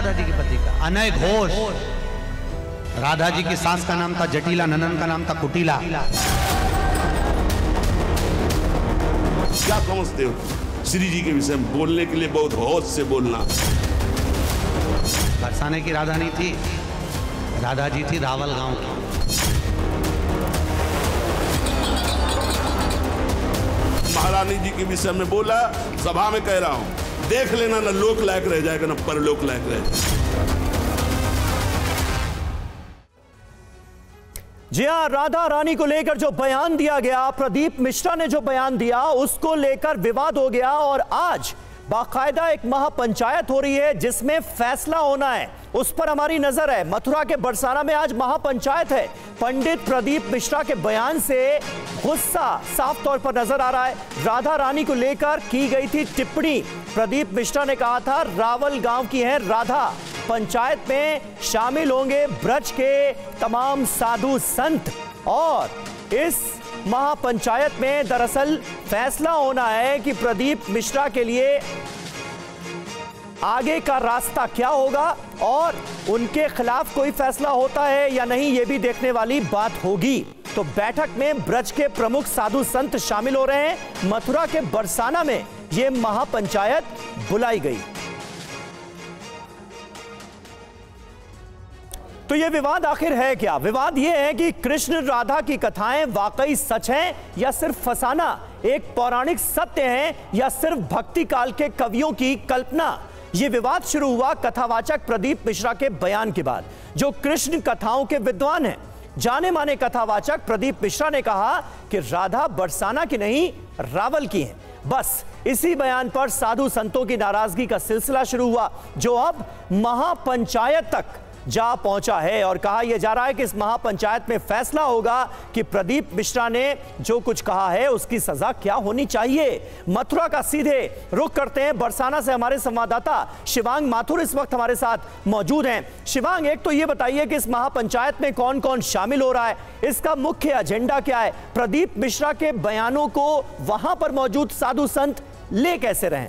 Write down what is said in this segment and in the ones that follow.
राधा जी के पति का? अनय घोष। राधा जी की सास का नाम था जटिला, ननन का नाम था कुटिला। क्या समझते हो श्री जी के विषय में? बोलने के लिए बहुत होश से बोलना। बरसाने की राधा नहीं थी, राधा जी थी रावल गांव की। महारानी जी के विषय में बोला, सभा में कह रहा हूं, देख लेना, ना लोक लायक रह जाएगा ना परलोक लायक रह जाएगा। जी हाँ, राधा रानी को लेकर जो बयान दिया गया, प्रदीप मिश्रा ने जो बयान दिया, उसको लेकर विवाद हो गया और आज बाकायदा एक महापंचायत हो रही है जिसमें फैसला होना है, उस पर हमारी नजर है। मथुरा के बरसाना में आज महापंचायत है। पंडित प्रदीप मिश्रा के बयान से गुस्सा साफ तौर पर नजर आ रहा है। राधा रानी को लेकर की गई थी टिप्पणी। प्रदीप मिश्रा ने कहा था रावल गांव की है राधा, पंचायत में शामिल होंगे ब्रज के तमाम साधु संत और इस महापंचायत में दरअसल फैसला होना है कि प्रदीप मिश्रा के लिए आगे का रास्ता क्या होगा और उनके खिलाफ कोई फैसला होता है या नहीं, यह भी देखने वाली बात होगी। तो बैठक में ब्रज के प्रमुख साधु संत शामिल हो रहे हैं। मथुरा के बरसाना में यह महापंचायत बुलाई गई। तो यह विवाद आखिर है क्या? विवाद यह है कि कृष्ण राधा की कथाएं वाकई सच हैं या सिर्फ फसाना, एक पौराणिक सत्य है या सिर्फ भक्ति काल के कवियों की कल्पना। यह विवाद शुरू हुआ कथावाचक प्रदीप मिश्रा के बयान के बाद, जो कृष्ण कथाओं के विद्वान हैं। जाने माने कथावाचक प्रदीप मिश्रा ने कहा कि राधा बरसाना की नहीं, रावल की है। बस इसी बयान पर साधु संतों की नाराजगी का सिलसिला शुरू हुआ, जो अब महापंचायत तक जा पहुंचा है और कहा यह जा रहा है कि इस महापंचायत में फैसला होगा कि प्रदीप मिश्रा ने जो कुछ कहा है उसकी सजा क्या होनी चाहिए। मथुरा का सीधे रुख करते हैं। बरसाना से हमारे संवाददाता शिवांग माथुर इस वक्त हमारे साथ मौजूद हैं। शिवांग, एक तो यह बताइए कि इस महापंचायत में कौन कौन शामिल हो रहा है, इसका मुख्य एजेंडा क्या है, प्रदीप मिश्रा के बयानों को वहां पर मौजूद साधु संत ले कैसे रहे?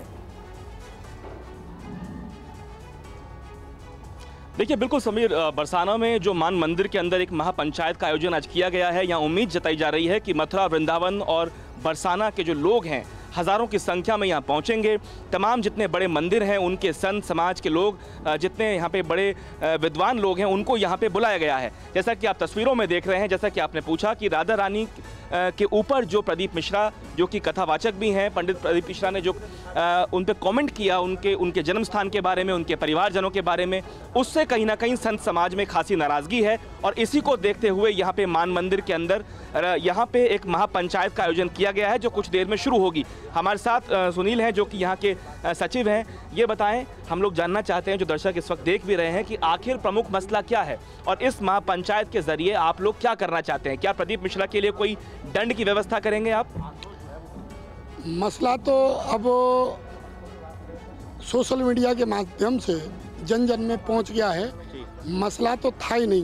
देखिए बिल्कुल समीर, बरसाना में जो मान मंदिर के अंदर एक महापंचायत का आयोजन आज किया गया है, यहाँ उम्मीद जताई जा रही है कि मथुरा, वृंदावन और बरसाना के जो लोग हैं हज़ारों की संख्या में यहाँ पहुँचेंगे। तमाम जितने बड़े मंदिर हैं उनके संत समाज के लोग, जितने यहाँ पे बड़े विद्वान लोग हैं, उनको यहाँ पे बुलाया गया है। जैसा कि आप तस्वीरों में देख रहे हैं, जैसा कि आपने पूछा कि राधा रानी के ऊपर जो प्रदीप मिश्रा, जो कि कथावाचक भी हैं, पंडित प्रदीप मिश्रा ने जो उन पे कमेंट किया, उनके जन्म स्थान के बारे में, उनके परिवारजनों के बारे में, उससे कहीं ना कहीं संत समाज में खासी नाराज़गी है। और इसी को देखते हुए यहाँ पे मान मंदिर के अंदर यहाँ पे एक महापंचायत का आयोजन किया गया है, जो कुछ देर में शुरू होगी। हमारे साथ सुनील हैं, जो कि यहाँ के सचिव हैं। ये बताएं, हम लोग जानना चाहते हैं, जो दर्शक इस वक्त देख भी रहे हैं, कि आखिर प्रमुख मसला क्या है और इस महापंचायत के जरिए आप लोग क्या करना चाहते हैं? क्या प्रदीप मिश्रा के लिए कोई दंड की व्यवस्था करेंगे आप? मसला तो अब सोशल मीडिया के माध्यम से जन जन में पहुंच गया है। मसला तो था ही नहीं,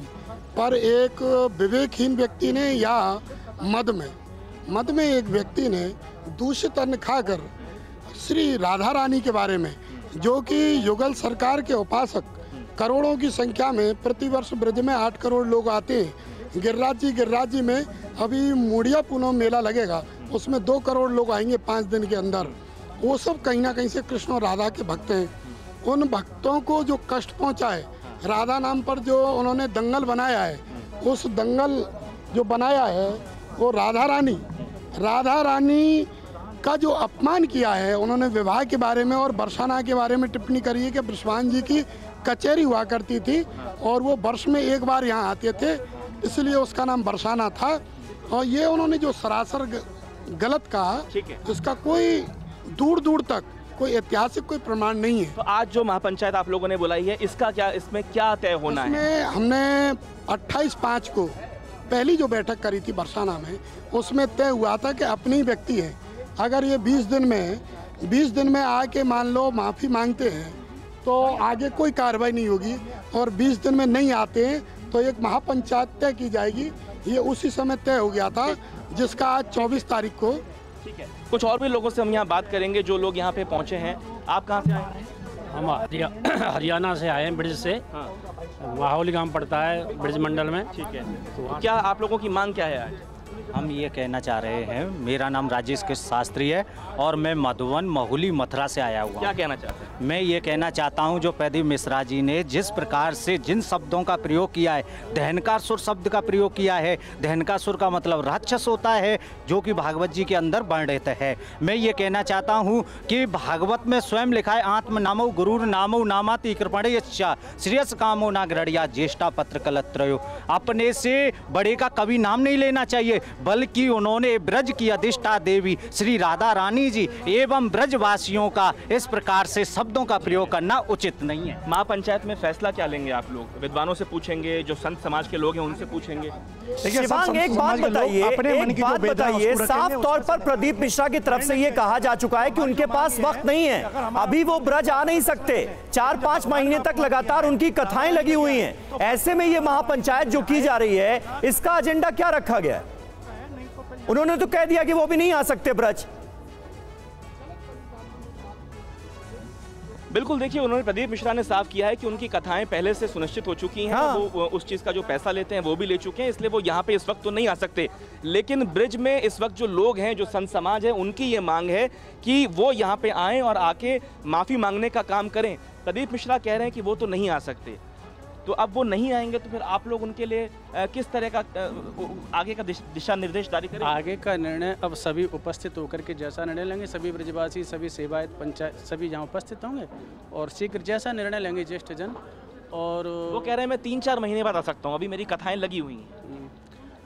पर एक विवेकहीन व्यक्ति ने या मद में एक व्यक्ति ने दूषित अन्न खाकर श्री राधा रानी के बारे में, जो कि युगल सरकार के उपासक, करोड़ों की संख्या में प्रतिवर्ष ब्रज में 8 करोड़ लोग आते हैं। गिरिराज जी में अभी मूढ़िया पूनम मेला लगेगा, उसमें 2 करोड़ लोग आएंगे 5 दिन के अंदर। वो सब कहीं ना कहीं से कृष्ण और राधा के भक्त हैं। उन भक्तों को जो कष्ट पहुंचा है, राधा नाम पर जो उन्होंने दंगल बनाया है, उस दंगल जो बनाया है वो राधा रानी का जो अपमान किया है उन्होंने, विवाह के बारे में और बरसाना के बारे में टिप्पणी करी है कि बृषभान जी की कचहरी हुआ करती थी और वो वर्ष में एक बार यहाँ आते थे, इसलिए उसका नाम बरसाना था। और ये उन्होंने जो सरासर गलत कहा, इसका कोई दूर तक कोई ऐतिहासिक कोई प्रमाण नहीं है। तो आज जो महापंचायत आप लोगों ने बुलाई है, इसका क्या, इसमें क्या तय होना है? हमने 28/5 को पहली जो बैठक करी थी बरसाना में, उसमें तय हुआ था कि अपने ही व्यक्ति है, अगर ये 20 दिन में आके मान लो माफ़ी मांगते हैं तो आगे कोई कार्रवाई नहीं होगी, और 20 दिन में नहीं आते हैं तो एक महापंचायत तय की जाएगी। ये उसी समय तय हो गया था, जिसका आज 24 तारीख को। ठीक है, कुछ और भी लोगों से हम यहाँ बात करेंगे जो लोग यहाँ पे पहुँचे हैं। आप कहाँ से आए हैं? हम हरियाणा से आए हैं, ब्रिज से। माहौली गांव पड़ता है ब्रिज मंडल में। ठीक है, तो क्या आप लोगों की मांग क्या है आज? हम ये कहना चाह रहे हैं, मेरा नाम राजेश कृष्ण शास्त्री है और मैं मधुबन माहुली मथुरा से आया हुआ हूँ। क्या कहना चाहते हैं? मैं ये कहना चाहता हूँ, जो प्रदीप मिश्रा जी ने जिस प्रकार से जिन शब्दों का प्रयोग किया है, दहनकासुर शब्द का प्रयोग किया है। दहनकासुर का मतलब राक्षस होता है, जो कि भागवत जी के अंदर वर्णित है। मैं ये कहना चाहता हूँ कि भागवत में स्वयं लिखा है, आत्म नामो गुरुर नामो नामाति कृपणे श्रेयस कामो नागरणिया ज्येष्ठा पत्र कलत्रयो। अपने से बड़े का कभी नाम नहीं लेना चाहिए, बल्कि उन्होंने ब्रज की अधिष्ठा देवी श्री राधा रानी जी एवं ब्रजवासियों का इस प्रकार से शब्दों का प्रयोग करना उचित नहीं है। महापंचायत में फैसला क्या लेंगे आप लोग? विद्वानों से पूछेंगे, जो संत समाज के लोग हैं उनसे पूछेंगे? शिवांग, एक बात बताइए, साफ तौर पर प्रदीप मिश्रा की तरफ से ये कहा जा चुका है कि उनके पास वक्त नहीं है, अभी वो ब्रज आ नहीं सकते। 4-5 महीने तक लगातार उनकी कथाएं लगी हुई हैं। ऐसे में ये महापंचायत जो की जा रही है, इसका एजेंडा क्या रखा गया है? उन्होंने तो कह दिया कि वो भी नहीं आ सकते ब्रज। बिल्कुल, देखिए, उन्होंने प्रदीप मिश्रा ने साफ किया है कि उनकी कथाएं पहले से सुनिश्चित हो चुकी हैं। हाँ। वो उस चीज़ का जो पैसा लेते हैं वो भी ले चुके हैं, इसलिए वो यहाँ पे इस वक्त तो नहीं आ सकते। लेकिन ब्रिज में इस वक्त जो लोग हैं, जो संत समाज है, उनकी ये मांग है कि वो यहाँ पे आएँ और आके माफ़ी मांगने का काम करें। प्रदीप मिश्रा कह रहे हैं कि वो तो नहीं आ सकते, तो अब वो नहीं आएंगे तो फिर आप लोग उनके लिए किस तरह का आगे का दिशा निर्देश जारी करें? आगे का निर्णय अब सभी उपस्थित होकर के जैसा निर्णय लेंगे, सभी ब्रजवासी, सभी सेवायत, पंचायत सभी जहाँ उपस्थित होंगे और शीघ्र जैसा निर्णय लेंगे ज्येष्ठ जन। और वो कह रहे हैं मैं 3-4 महीने बाद आ सकता हूँ, अभी मेरी कथाएं लगी हुई हैं।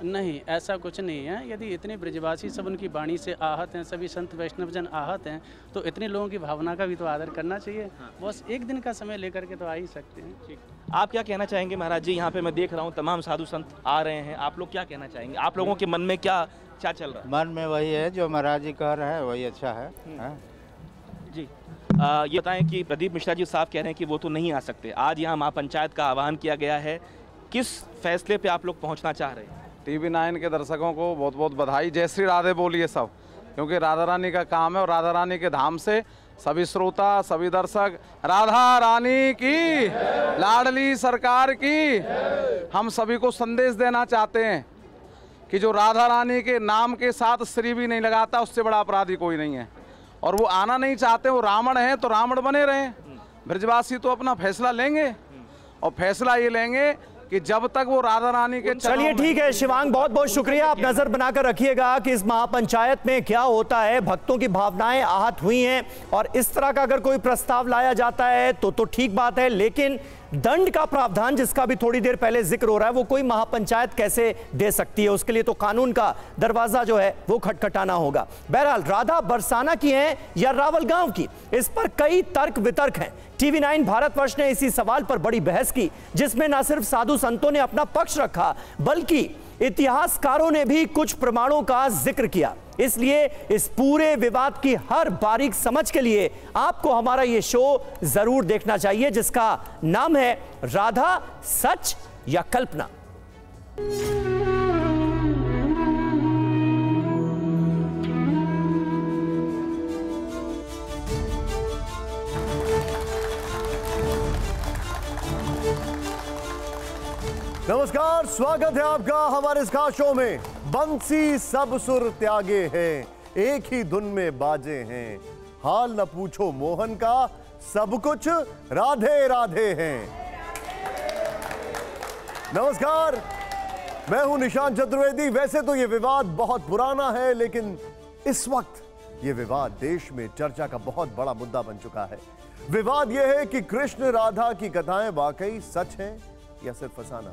नहीं, ऐसा कुछ नहीं है। यदि इतने ब्रजवासी सब उनकी वाणी से आहत हैं, सभी संत वैष्णव जन आहत हैं, तो इतने लोगों की भावना का भी तो आदर करना चाहिए। बस एक दिन का समय लेकर के तो आ ही सकते हैं। ठीक, आप क्या कहना चाहेंगे महाराज जी? यहाँ पे मैं देख रहा हूँ तमाम साधु संत आ रहे हैं, आप लोग क्या कहना चाहेंगे? आप लोगों के मन में क्या चल रहा है? मन में वही है जो महाराज जी कह रहे हैं, वही अच्छा है। जी, ये बताएं कि प्रदीप मिश्रा जी साफ कह रहे हैं कि वो तो नहीं आ सकते। आज यहाँ महापंचायत का आह्वान किया गया है, किस फैसले पे आप लोग पहुँचना चाह रहे हैं? TV 9 के दर्शकों को बहुत बहुत बधाई। जय श्री राधे बोलिए सब, क्योंकि राधा रानी का काम है और राधा रानी के धाम से सभी श्रोता, सभी दर्शक राधा रानी की, लाडली सरकार की, हम सभी को संदेश देना चाहते हैं कि जो राधा रानी के नाम के साथ श्री भी नहीं लगाता, उससे बड़ा अपराधी कोई नहीं है। और वो आना नहीं चाहते, वो रावण हैं तो रावण बने रहें। ब्रजवासी तो अपना फैसला लेंगे और फैसला ये लेंगे कि जब तक वो राधा रानी के। चलिए ठीक है शिवांग, बहुत बहुत शुक्रिया। आप नजर बनाकर रखिएगा कि इस महापंचायत में क्या होता है। भक्तों की भावनाएं आहत हुई हैं और इस तरह का अगर कोई प्रस्ताव लाया जाता है तो ठीक बात है, लेकिन दंड का प्रावधान जिसका भी थोड़ी देर पहले जिक्र हो रहा है, वो कोई महापंचायत कैसे दे सकती है? उसके लिए तो कानून का दरवाजा जो है वो खटखटाना होगा। बहरहाल, राधा बरसाना की है या रावल गांव की, इस पर कई तर्क वितर्क हैं। TV 9 भारतवर्ष ने इसी सवाल पर बड़ी बहस की, जिसमें न सिर्फ साधु संतों ने अपना पक्ष रखा, बल्कि इतिहासकारों ने भी कुछ प्रमाणों का जिक्र किया। इसलिए इस पूरे विवाद की हर बारीक समझ के लिए आपको हमारा यह शो जरूर देखना चाहिए, जिसका नाम है राधा सच या कल्पना। नमस्कार, स्वागत है आपका हमारे इस खास शो में। बंसी सब सुर त्यागे हैं, एक ही धुन में बाजे हैं, हाल न पूछो मोहन का, सब कुछ राधे राधे हैं। नमस्कार, मैं हूं निशांत चतुर्वेदी। वैसे तो यह विवाद बहुत पुराना है, लेकिन इस वक्त यह विवाद देश में चर्चा का बहुत बड़ा मुद्दा बन चुका है। विवाद यह है कि कृष्ण राधा की कथाएं वाकई सच हैं या सिर्फ फसाना,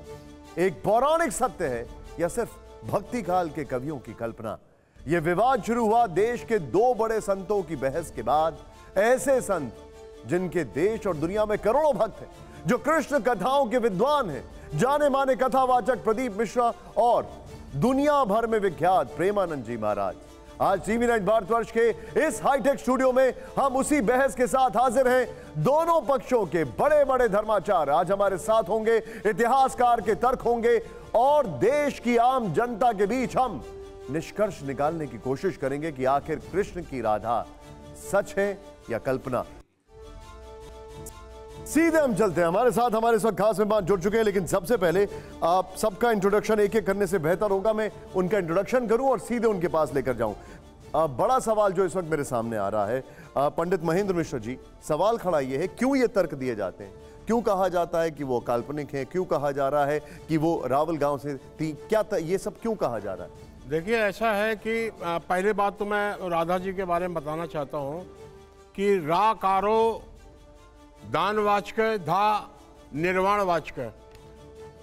एक पौराणिक सत्य है या सिर्फ भक्ति काल के कवियों की कल्पना। यह विवाद शुरू हुआ देश के दो बड़े संतों की बहस के बाद। ऐसे संत जिनके देश और दुनिया में करोड़ों भक्त हैं, जो कृष्ण कथाओं के विद्वान हैं, जाने माने कथावाचक प्रदीप मिश्रा और दुनिया भर में विख्यात प्रेमानंद जी महाराज। आज TV 9 भारतवर्ष के इस हाईटेक स्टूडियो में हम उसी बहस के साथ हाजिर हैं। दोनों पक्षों के बड़े बड़े धर्माचार आज हमारे साथ होंगे, इतिहासकार के तर्क होंगे और देश की आम जनता के बीच हम निष्कर्ष निकालने की कोशिश करेंगे कि आखिर कृष्ण की राधा सच है या कल्पना। सीधे हम चलते हैं। हमारे साथ हमारे इस वक्त खास मेहमान जुड़ चुके हैं, लेकिन सबसे पहले आप सबका इंट्रोडक्शन एक एक करने से बेहतर होगा मैं उनका इंट्रोडक्शन करूं और सीधे उनके पास लेकर जाऊं। बड़ा सवाल जो इस वक्त मेरे सामने आ रहा है, पंडित महेंद्र मिश्र जी, सवाल खड़ा ये है, क्यों ये तर्क दिए जाते हैं, क्यों कहा जाता है कि वो काल्पनिक है, क्यों कहा जा रहा है कि वो रावल गांव से थी, क्या ये सब क्यों कहा जा रहा है? देखिए, ऐसा है कि पहले बात तो मैं राधा जी के बारे में बताना चाहता हूँ कि रा कारो दानवाचक धा निर्वाणवाचक,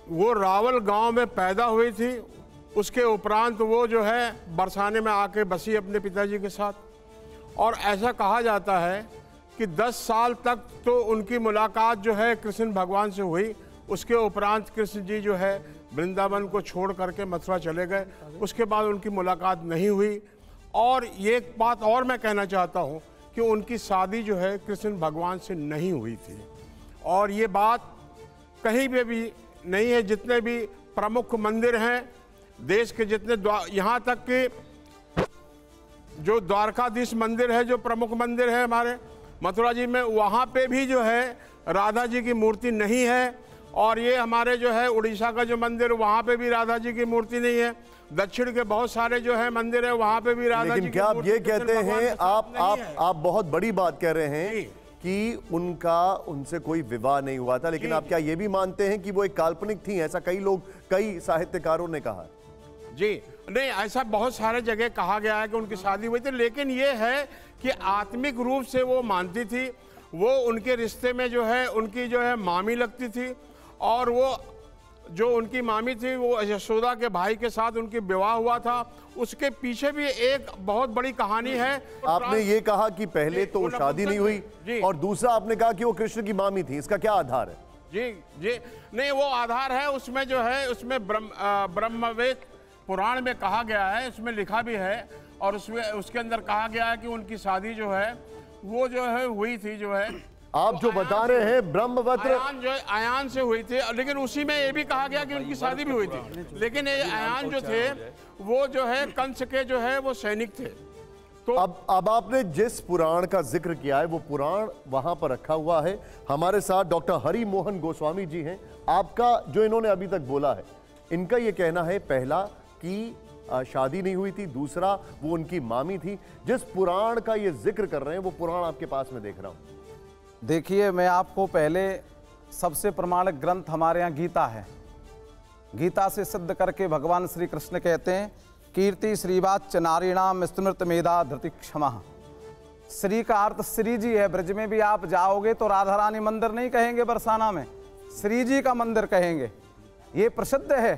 वो रावल गांव में पैदा हुई थी। उसके उपरांत वो जो है बरसाने में आके बसी अपने पिताजी के साथ, और ऐसा कहा जाता है कि 10 साल तक तो उनकी मुलाकात जो है कृष्ण भगवान से हुई। उसके उपरांत कृष्ण जी जो है वृंदावन को छोड़ करके मथुरा चले गए, उसके बाद उनकी मुलाकात नहीं हुई। और ये एक बात और मैं कहना चाहता हूँ कि उनकी शादी जो है कृष्ण भगवान से नहीं हुई थी, और ये बात कहीं पे भी नहीं है। जितने भी प्रमुख मंदिर हैं देश के, जितने यहाँ तक कि जो द्वारकाधीश मंदिर है, जो प्रमुख मंदिर है हमारे मथुरा जी में, वहाँ पे भी जो है राधा जी की मूर्ति नहीं है। और ये हमारे जो है उड़ीसा का जो मंदिर, वहाँ पे भी राधा जी की मूर्ति नहीं है। दक्षिण के बहुत सारे जो है मंदिर है, वहाँ पे भी राधा जी की मूर्ति। लेकिन क्या आप ये कहते हैं, आप बहुत बड़ी बात कह रहे हैं कि उनका उनसे कोई विवाह नहीं हुआ था, लेकिन आप क्या ये भी मानते हैं कि वो एक काल्पनिक थी? ऐसा कई लोग, कई साहित्यकारों ने कहा। जी नहीं, ऐसा बहुत सारे जगह कहा गया है कि उनकी शादी हुई थी, लेकिन ये है कि आत्मिक रूप से वो मानती थी। वो उनके रिश्ते में जो है उनकी जो है मामी लगती थी, और वो जो उनकी मामी थी वो यशोदा के भाई के साथ उनकी विवाह हुआ था। उसके पीछे भी एक बहुत बड़ी कहानी है। आपने ये कहा कि पहले तो शादी नहीं हुई, और दूसरा आपने कहा कि वो कृष्ण की मामी थी, इसका क्या आधार है? जी नहीं, वो आधार है उसमें जो है, उसमें ब्रह्मवेद पुराण में कहा गया है, उसमें लिखा भी है, और उसमें उसके अंदर कहा गया है कि उनकी शादी जो है वो जो है हुई थी, जो है आप जो बता रहे हैं ब्रह्मवत्र आयान से हुई थी। लेकिन उसी में ये भी कहा गया कि उनकी शादी भी हुई थी, लेकिन ये आयान जो थे वो जो है कंस के जो है वो सैनिक थे। तो अब आपने जिस पुराण का जिक्र किया है वो पुराण वहां पर रखा हुआ है। हमारे साथ डॉक्टर हरि मोहन गोस्वामी जी हैं। आपका जो इन्होंने अभी तक बोला है, इनका ये कहना है, पहला कि शादी नहीं हुई थी, दूसरा वो उनकी मामी थी। जिस पुराण का ये जिक्र कर रहे हैं वो पुराण आपके पास में देख रहा हूं। देखिए, मैं आपको पहले सबसे प्रमाणिक ग्रंथ हमारे यहाँ गीता है। गीता से सिद्ध करके भगवान श्री कृष्ण कहते हैं, कीर्ति श्रीवाच नारीणाम स्मृत मेधा धृति क्षमा। श्री का अर्थ श्री जी है। ब्रज में भी आप जाओगे तो राधा रानी मंदिर नहीं कहेंगे बरसाना में, श्री जी का मंदिर कहेंगे, ये प्रसिद्ध है।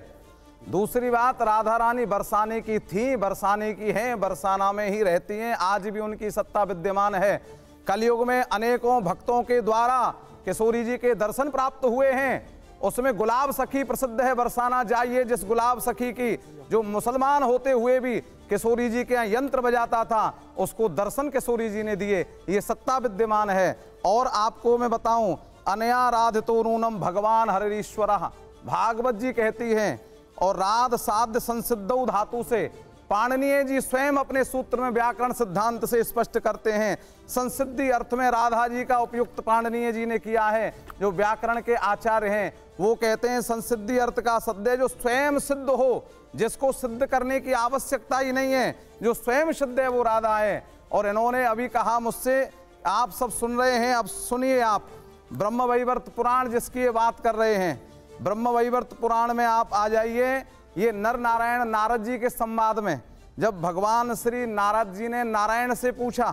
दूसरी बात, राधा रानी बरसाने की थी, बरसाने की हैं, बरसाना में ही रहती हैं, आज भी उनकी सत्ता विद्यमान है। कलयुग में अनेकों भक्तों के द्वारा किशोरी जी के दर्शन प्राप्त हुए हैं। उसमें गुलाब सखी प्रसिद्ध है, बरसाना जाइए, जिस गुलाब सखी की जो मुसलमान होते हुए भी किशोरी जी के यहाँ यंत्र बजाता था, उसको दर्शन किशोरी जी ने दिए, ये सत्ता विद्यमान है। और आपको मैं बताऊं, अनया राधितो नूनम भगवान हरिश्वर, भागवत जी कहती हैं, और राध साध्य संसिद्धौ धातु से पाणिनीय जी स्वयं अपने सूत्र में व्याकरण सिद्धांत से स्पष्ट करते हैं। संसिद्धि अर्थ में राधा जी का उपयुक्त पाणिनीय जी ने किया है, जो व्याकरण के आचार्य हैं। वो कहते हैं संसिद्धि अर्थ का सद्य जो स्वयं सिद्ध हो, जिसको सिद्ध करने की आवश्यकता ही नहीं है, जो स्वयं सिद्ध है वो राधा है। और इन्होंने अभी कहा मुझसे, आप सब सुन रहे हैं, अब सुनिए आप, ब्रह्म वैवर्त पुराण जिसकी ये बात कर रहे हैं, ब्रह्म वैवर्त पुराण में आप आ जाइए। ये नर नारायण नारद जी के संवाद में जब भगवान श्री नारद जी ने नारायण से पूछा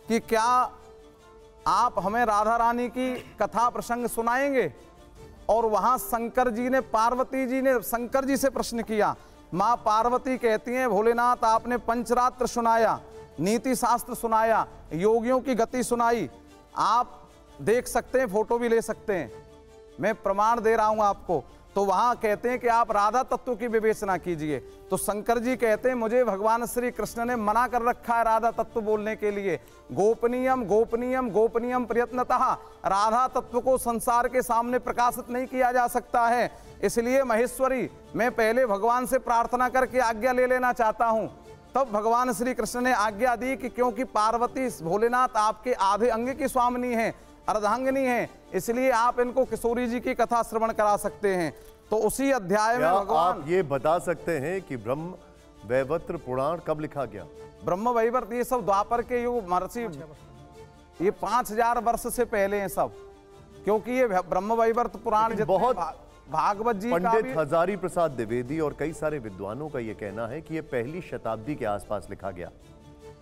कि क्या आप हमें राधा रानी की कथा प्रसंग सुनाएंगे, और वहां शंकर जी ने, पार्वती जी ने शंकर जी से प्रश्न किया। माँ पार्वती कहती हैं, भोलेनाथ आपने पंचरात्र सुनाया, नीति शास्त्र सुनाया, योगियों की गति सुनाई, आप देख सकते हैं, फोटो भी ले सकते हैं, मैं प्रमाण दे रहा हूं आपको। तो वहां कहते हैं कि आप राधा तत्व की विवेचना कीजिए। तो शंकर जी कहते हैं, मुझे भगवान श्री कृष्ण ने मना कर रखा है राधा तत्व बोलने के लिए। गोपनीयम गोपनीयम गोपनीयम प्रयत्नतः, राधा तत्व को संसार के सामने प्रकाशित नहीं किया जा सकता है। इसलिए महेश्वरी, मैं पहले भगवान से प्रार्थना करके आज्ञा ले लेना चाहता हूं। तब भगवान श्री कृष्ण ने आज्ञा दी कि क्योंकि पार्वती भोलेनाथ आपके आधे अंग की स्वामिनी है, अर्धांगिनी हैं, इसलिए आप इनको किशोरी जी की कथा श्रवण करा सकते हैं। तो उसी अध्याय में भगवान, आप ये बता सकते हैं कि ब्रह्म वैवर्त पुराण कब लिखा गया? ब्रह्म वैवर्त ये सब द्वापर के युग, महर्षि ये 5000 वर्ष से पहले हैं सब, क्योंकि ये ब्रह्म वैवर्त पुराण बहुत भागवत जी का पंडित हजारी प्रसाद द्विवेदी और कई सारे विद्वानों का ये कहना है कि ये पहली शताब्दी के आसपास लिखा गया।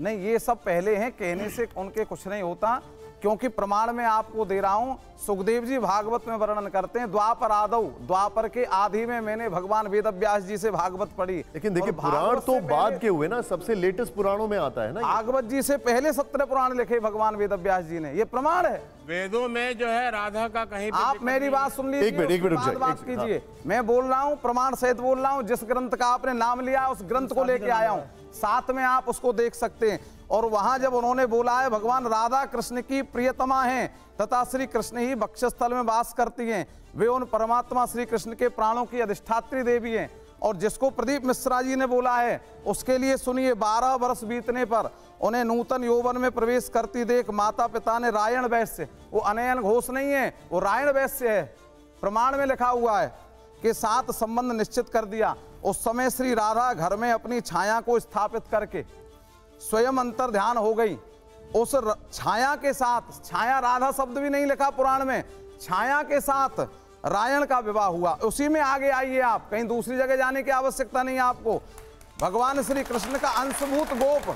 नहीं, ये सब पहले हैं, कहने से उनके कुछ नहीं होता, क्योंकि प्रमाण में आपको दे रहा हूं। सुखदेव जी भागवत में वर्णन करते हैं, द्वापर आदौ, द्वापर के आदि में मैंने भगवान वेद व्यास जी से भागवत पढ़ी। लेकिन देखिए पुराण तो बाद के हुए ना, सबसे लेटेस्ट पुराणों में आता है ना। भागवत जी से पहले 17 पुराण लिखे भगवान वेद व्यास जी ने, ये प्रमाण है। वेदों में जो है राधा का कहीं आप मेरी बात सुन लीजिए, एक मिनट बात कीजिए। मैं बोल रहा हूँ, प्रमाण सहित बोल रहा हूँ, जिस ग्रंथ का आपने नाम लिया उस ग्रंथ को लेके आया हूँ, साथ में आप उसको देख सकते हैं। और वहां जब उन्होंने बोला है भगवान राधा कृष्ण की प्रियतमा हैं तथा श्री कृष्ण ही वक्षस्थल में वास करती हैं, वे उन परमात्मा श्री कृष्ण के प्राणों की अधिष्ठात्री देवी हैं। और जिसको प्रदीप मिश्रा जी ने बोला है उसके लिए सुनिए, 12 वर्ष बीतने पर उन्हें नूतन यौवन में प्रवेश करती देख माता पिता ने रायण वैश्य, वो अनयन घोष नहीं है, वो रायण वैश्य है, प्रमाण में लिखा हुआ है, के साथ संबंध निश्चित कर दिया। उस समय श्री राधा घर में अपनी छाया को स्थापित करके स्वयं अंतर ध्यान हो गई। उस छाया के साथ, छाया राधा शब्द भी नहीं लिखा पुराण में, छाया के साथ रायण का विवाह हुआ। उसी में आगे आइए आप, कहीं दूसरी जगह जाने की आवश्यकता नहीं है आपको। भगवान श्री कृष्ण का अंशभूत गोप,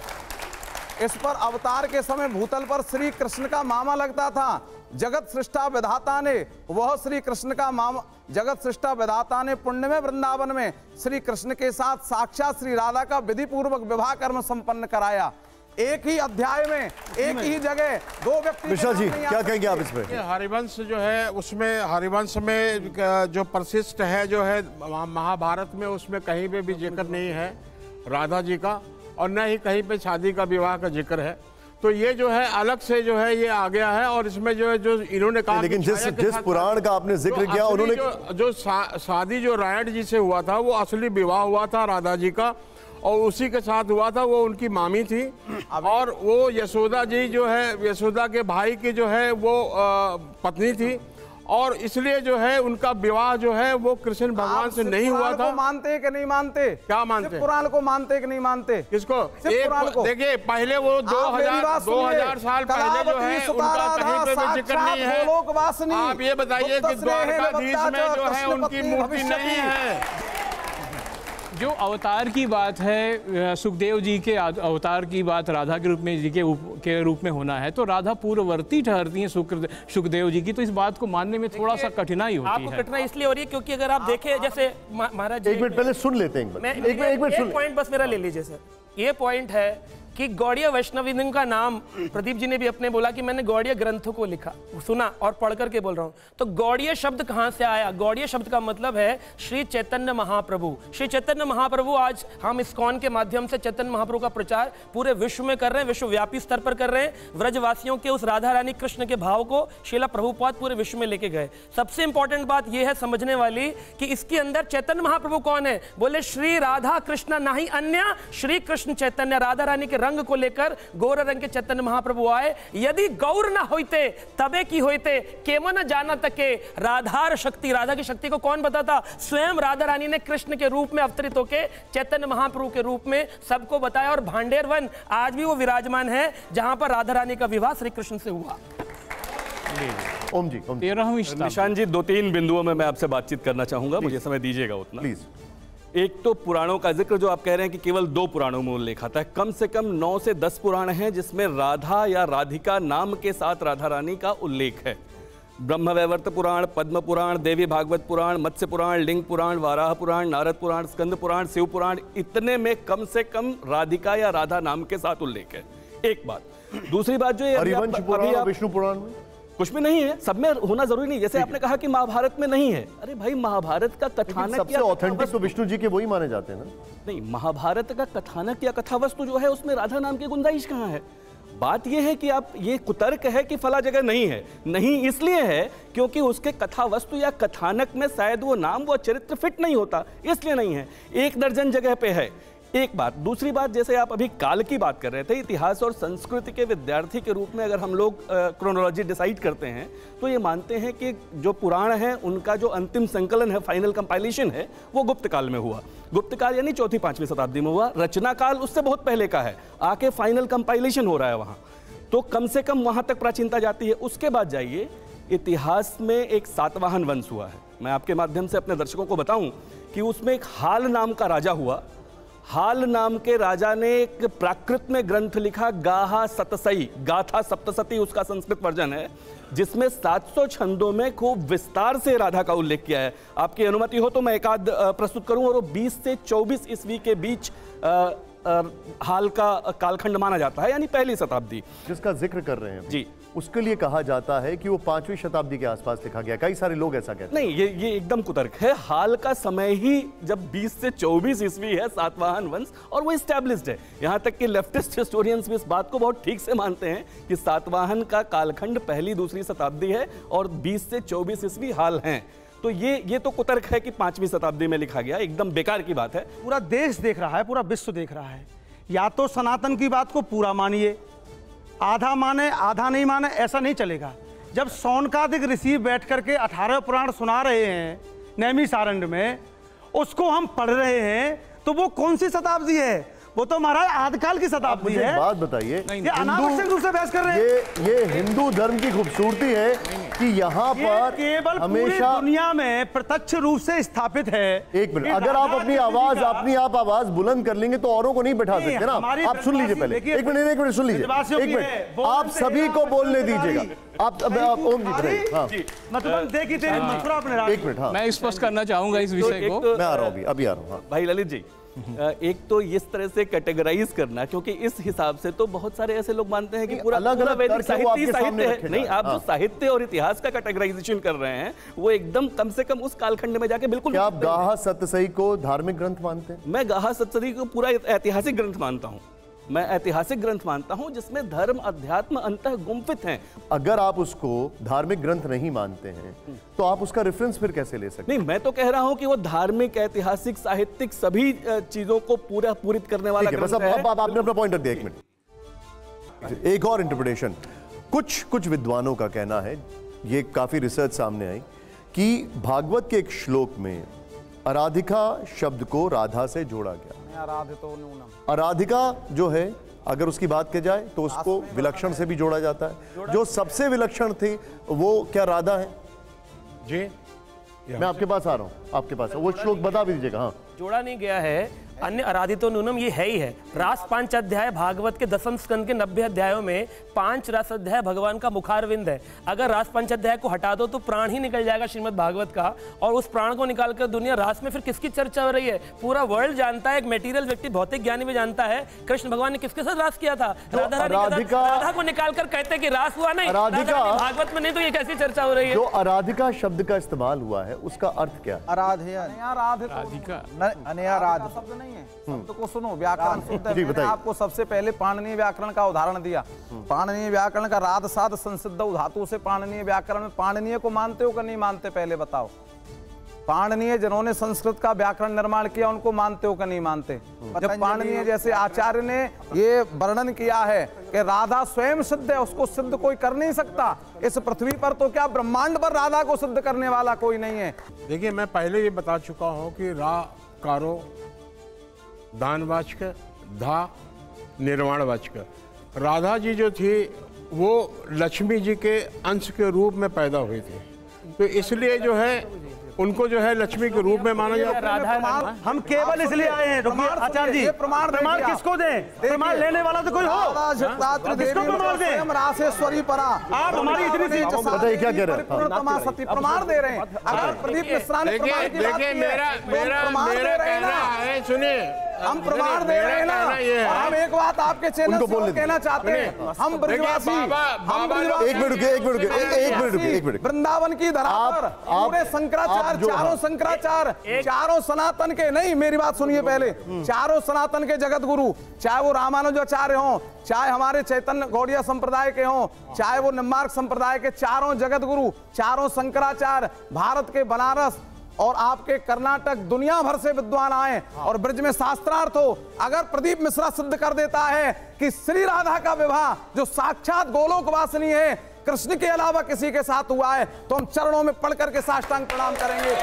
इस पर अवतार के समय भूतल पर श्री कृष्ण का मामा लगता था। जगत सृष्टा विधाता ने, वह श्री कृष्ण का मामा, जगत सृष्टा विधाता ने पुण्य में वृंदावन में श्री कृष्ण के साथ साक्षात श्री राधा का विधि पूर्वक विवाह कर्म संपन्न कराया। एक ही अध्याय में, एक ही जगह, दो व्यक्ति। मिश्रा जी क्या कहेंगे आप इसमें? हरिवंश जो है उसमें, हरिवंश में जो प्रशिष्ट है जो है महाभारत में, उसमें कहीं पे भी जिक्र नहीं है राधा जी का, और न ही कहीं पे शादी का विवाह का जिक्र है। तो ये जो है अलग से जो है ये आ गया है। और इसमें जो है जो इन्होंने कहा, लेकिन जिस पुराण का आपने जिक्र किया उन्होंने जो शादी जो रायण जी से हुआ था वो असली विवाह हुआ था राधा जी का, और उसी के साथ हुआ था, वो उनकी मामी थी। और वो यशोदा जी जो है, यशोदा के भाई की जो है वो पत्नी थी, और इसलिए जो है उनका विवाह जो है वो कृष्ण भगवान से नहीं हुआ था। मानते कि नहीं मानते? क्या मानते? पुराण को मानते कि नहीं मानते? किसको? देखिए पहले वो 2000 साल पहले जो है उनका कहीं पे भी जिक्र नहीं है। आप ये बताइए कि द्वारकाधीश में जो है उनकी मूर्ति नहीं है। जो अवतार की बात है, सुखदेव जी के अवतार की बात राधा के रूप में, जी के रूप में होना है, तो राधा पूर्ववर्ती ठहरती हैं सुखदेव जी की, तो इस बात को मानने में थोड़ा सा कठिनाई होती है। आपको कठिनाई इसलिए हो रही है क्योंकि अगर आप देखें, जैसे महाराज, एक मिनट पहले सुन लेते हैं, एक मिनट पॉइंट बस मेरा ले लीजिए सर। ये पॉइंट है कि गौड़ीय वैष्णविज्म का नाम, प्रदीप जी ने भी अपने बोला कि मैंने गौड़ीय ग्रंथों को लिखा, सुना और पढ़ करके बोल रहा हूं। तो गौड़ीय शब्द कहां से आया? गौड़ीय शब्द का मतलब है श्री चैतन्य महाप्रभु। श्री चैतन्य महाप्रभु, आज हम इस्कॉन के माध्यम से चैतन्य महाप्रभु का प्रचार पूरे विश्व में कर रहे हैं, विश्वव्यापी स्तर पर कर रहे हैं। व्रजवासियों के उस राधा रानी कृष्ण के भाव को श्रीला प्रभुपाद पूरे विश्व में लेके गए। सबसे इंपॉर्टेंट बात यह है समझने वाली कि इसके अंदर चैतन्य महाप्रभु कौन है? बोले श्री राधा कृष्ण नहीं अन्य, श्री कृष्ण चैतन्य। राधा रानी के रंग को लेकर गौर रंग के चैतन्य महाप्रभु आए। यदि गौर न होते तबे की होते, केम न जाना तके राधार शक्ति। राधा की शक्ति को कौन बताता? स्वयं राधा रानी ने कृष्ण के रूप में अवतरित होकर चैतन्य महाप्रभु के रूप में सबको बताया। और भांडेर वन आज भी वो विराजमान है जहां पर राधा रानी का विवाह श्री कृष्ण से हुआ। ओम जी, निशान जी, 2-3 बिंदुओं में मैं आपसे बातचीत करना चाहूंगा, मुझे समय दीजिएगा उतना प्लीज। एक तो पुराणों का जिक्र, जो आप कह रहे हैं कि केवल 2 पुराणों में उल्लेख आता है, कम से कम 9 से 10 पुराण हैं जिसमें राधा या राधिका नाम के साथ राधा रानी का उल्लेख है। ब्रह्म वैवर्त पुराण, पद्म पुराण, देवी भागवत पुराण, मत्स्य पुराण, लिंग पुराण, वाराह पुराण, नारद पुराण, स्कंद पुराण, शिव पुराण, इतने में कम से कम राधिका या राधा नाम के साथ उल्लेख है। एक बात। दूसरी बात, जो हरिवंश पुराण, विष्णु पुराण में कुछ भी नहीं है, सब में होना जरूरी नहीं। जैसे आपने कहा कि महाभारत में नहीं है, अरे भाई महाभारत का कथानक सबसे ऑथेंटिक तो विष्णु जी के वही माने जाते हैं ना। नहीं, महाभारत का कथानक या कथावस्तु जो है उसमें राधा नाम की गुंजाइश कहाँ है? बात यह है कि आप, ये कुतर्क है कि फला जगह नहीं है। नहीं इसलिए है क्योंकि उसके कथावस्तु या कथानक में शायद वो नाम, वो चरित्र फिट नहीं होता, इसलिए नहीं है। 1 दर्जन जगह पे है। एक बात। दूसरी बात, जैसे आप अभी काल की बात कर रहे थे, इतिहास और संस्कृति के विद्यार्थी के रूप में अगर हम लोग क्रोनोलॉजी डिसाइड करते हैं तो ये मानते हैं कि जो पुराण है उनका जो अंतिम संकलन है, फाइनल कंपाइलेशन है, वो गुप्त काल में हुआ। गुप्त काल यानी 4वीं-5वीं शताब्दी में हुआ। रचना काल उससे बहुत पहले का है, आके फाइनल कंपाइलेशन हो रहा है वहाँ, तो कम से कम वहाँ तक प्राचीनता जाती है। उसके बाद जाइए, इतिहास में एक सातवाहन वंश हुआ है। मैं आपके माध्यम से अपने दर्शकों को बताऊं कि उसमें एक हाल नाम का राजा हुआ। हाल नाम के राजा ने एक प्राकृत में ग्रंथ लिखा, गाहा सतसई, गाथा सप्तसती उसका संस्कृत वर्जन है, जिसमें 700 छंदों में खूब विस्तार से राधा का उल्लेख किया है। आपकी अनुमति हो तो मैं एक आध प्रस्तुत करूं। और वो 20 से 24 ईस्वी के बीच हाल का कालखंड माना जाता है, यानी पहली शताब्दी जिसका जिक्र कर रहे हैं जी। उसके लिए कहा जाता है कि वो 5वीं शताब्दी के आसपास लिखा गया। कई सारे लोग ऐसा कहते हैं। नहीं, ये एकदम कुतर्क है। हाल का समय ही जब 20 से 24 ईस्वी है, सातवाहन वंश, और वो इस्टेब्लिश्ड है। यहाँ तक कि लेफ्टिस्ट हिस्टोरियंस भी इस बात को बहुत ठीक से मानते हैं कि सातवाहन का कालखंड पहली दूसरी शताब्दी है और 20 से 24 ईस्वी हाल हैं। तो ये तो कुतर्क है कि 5वीं शताब्दी में लिखा गया, एकदम बेकार की बात है। पूरा देश देख रहा है, पूरा विश्व देख रहा है। या तो सनातन की बात को पूरा मानिए, आधा माने आधा नहीं माने, ऐसा नहीं चलेगा। जब सौनकादिक ऋषि बैठ करके 18 पुराण सुना रहे हैं नैमिषारण्य में, उसको हम पढ़ रहे हैं, तो वो कौन सी शताब्दी है? वो तो महाराज आदिकाल की शताब्दी है। बात बताइए, ये अनावश्यक रूप से बहस कर रहे हैं। ये हिंदू धर्म की खूबसूरती है कि यहाँ पर केवल हमेशा दुनिया में प्रत्यक्ष रूप से स्थापित है। एक मिनट, अगर आप अपनी आवाज बुलंद कर लेंगे तो औरों को नहीं बैठा सकते ना। आप सुन लीजिए पहले, एक मिनट सुन लीजिए, एक मिनट, आप सभी को बोलने दीजिएगा। आप ओम जी, मतलब देखिए तेरी मथुरा अपने राज्य। एक मिनट, हाँ, मैं स्पष्ट करना चाहूंगा इस विषय को। मैं आ रहा हूँ, अभी आ रहा हूँ। भाई ललित जी, एक तो इस तरह से कैटेगराइज करना, क्योंकि इस हिसाब से तो बहुत सारे ऐसे लोग मानते हैं कि पूरा अलग-अलग वैदिक साहित्य है। नहीं, आप जो हाँ। साहित्य और इतिहास का कैटेगराइजेशन कर रहे हैं वो एकदम कम से कम उस कालखंड में जाके बिल्कुल। क्या आप गाहा सतसई को धार्मिक ग्रंथ मानते हैं? मैं गाहा सतसई को पूरा ऐतिहासिक ग्रंथ मानता हूँ। मैं ऐतिहासिक ग्रंथ मानता हूं जिसमें धर्म अध्यात्म अंतः गुम्फित हैं। अगर आप उसको धार्मिक ग्रंथ नहीं मानते हैं तो आप उसका रेफरेंस फिर कैसे ले सकते हैं? नहीं, मैं तो कह रहा हूं कि वो धार्मिक, ऐतिहासिक, साहित्यिक सभी चीजों को पूरित करने वाला ग्रंथ है। अब आपने अपना पॉइंट रख दिया। एक मिनट, एक और इंटरप्रिटेशन। कुछ विद्वानों का कहना है, ये काफी रिसर्च सामने आई, कि भागवत के एक श्लोक में आराधिका शब्द को राधा से जोड़ा गया। आराधिका जो है, अगर उसकी बात की जाए तो उसको विलक्षण से भी जोड़ा जाता है। जो सबसे विलक्षण थी वो क्या राधा है? जी, मैं आपके पास आ रहा हूँ, आपके पास वो श्लोक बता भी दीजिएगा। हाँ, जोड़ा नहीं गया है, अन्य आराधितो नूनम ये है ही है। रास 5 अध्याय भागवत के 10वें स्कंद के 90 अध्यायों में 5 रास अध्याय भगवान का मुखारविंद है। अगर रास 5 अध्याय को हटा दो तो प्राण ही निकल जाएगा श्रीमद् भागवत का, और उस प्राण को निकालकर दुनिया रास में फिर किसकी चर्चा हो रही है? पूरा वर्ल्ड जानता है, एक मेटीरियल व्यक्ति, भौतिक ज्ञानी भी जानता है, कृष्ण भगवान ने किसके साथ रास किया था? राधा रानी के साथ। राधा को निकालकर कहते कि रास हुआ नहीं, भागवत में नहीं, तो ये कैसी चर्चा हो रही है? जो आराधिका शब्द का इस्तेमाल हुआ है उसका अर्थ क्या है? शब्द को सुनो, व्याकरण सुनते हैं। मैंने आपको सबसे पहले पाणिनीय व्याकरण का उदाहरण दिया। पाणिनीय व्याकरण का राध साध संसिद्ध धातु से पाणिनीय व्याकरण में, पाणिनीय को मानते हो कि नहीं मानते? पहले बताओ। पाणिनीय जिन्होंने संस्कृत का व्याकरण निर्माण किया उनको मानते हो कि नहीं मानते? जब पाणिनीय जैसे आचार्य ने ये वर्णन किया है कि राधा स्वयं सिद्ध है, उसको सिद्ध कोई कर नहीं सकता इस पृथ्वी पर, तो क्या ब्रह्मांड पर राधा को सिद्ध करने वाला कोई नहीं है? देखिए, मैं पहले ये बता चुका हूँ कि रा कारो दानवाचक, धा निर्वाणवाचक। राधा जी जो थी वो लक्ष्मी जी के अंश के रूप में पैदा हुई थी, तो इसलिए जो है उनको जो है लक्ष्मी के रूप में माना जाता है। हम केवल इसलिए आए हैं आचार्य जी, प्रमाण किसको दें? प्रमाण लेने वाला तो कोई हो, किसको प्रमाण दें? रासेश्वरी परा, आप हमारी इतनी सी बताइए क्या कह रहे हैं? प्रमाण दे रहे हैं। अगर प्रदीप मिश्रा ने प्रमाण की बात की है, मेरा कहना है, सुनिए, हम प्रमाण दे रहे हैं ना। हम एक बात आपके चैनल से कहना चाहते हैं, हम ब्रजवासी, एक मिनट, वृंदावन की धरा पर पूरे शंकराचार्य, चारों शंकराचार्य, चारों सनातन के, नहीं मेरी बात सुनिए पहले, चारों सनातन के जगत गुरु, चाहे वो रामानुजाचार्य हों, चाहे हमारे चैतन्य गौड़िया संप्रदाय के हों, चाहे वो निम्बार्क संप्रदाय के, चारों जगत गुरु, चारों शंकराचार्य, भारत के बनारस और आपके कर्नाटक दुनिया भर से विद्वान आए और ब्रज में शास्त्रार्थ हो, अगर प्रदीप मिश्रा सिद्ध कर देता है कि श्री राधा का विवाह जो साक्षात गोलोक वासिनी है कृष्ण के अलावा किसी के साथ हुआ है, तो हम चरणों में पढ़ करके साष्टांग प्रणाम करेंगे।